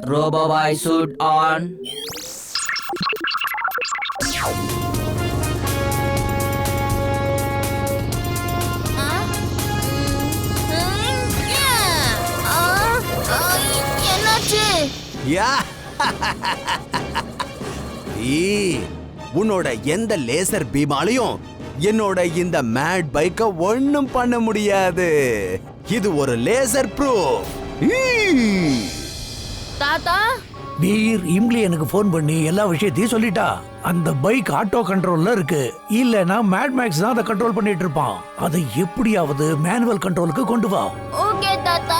Roboboy suit on. என்னாச்சு? யா உன்னோட எந்த லேசர் பீமாலையும் என்னோட இந்த மேட் பைக்க ஒண்ணும் பண்ண முடியாது. இது ஒரு லேசர் ப்ரூஃப். தாத்தா வீர் இம்லி எனக்கு ஃபோன் பண்ணி எல்லா விஷயத்தையும் சொல்லிட்டா. அந்த பைக் ஆட்டோ கண்ட்ரோல்ல இருக்கு. இல்லனா மேட் மேக்ஸ் தான் அதை கண்ட்ரோல் பண்ணிட்டு இருப்பான். அதை எப்படியாவது மேனுவல் கண்ட்ரோலுக்கு கொண்டு வா. ஓகே தாத்தா.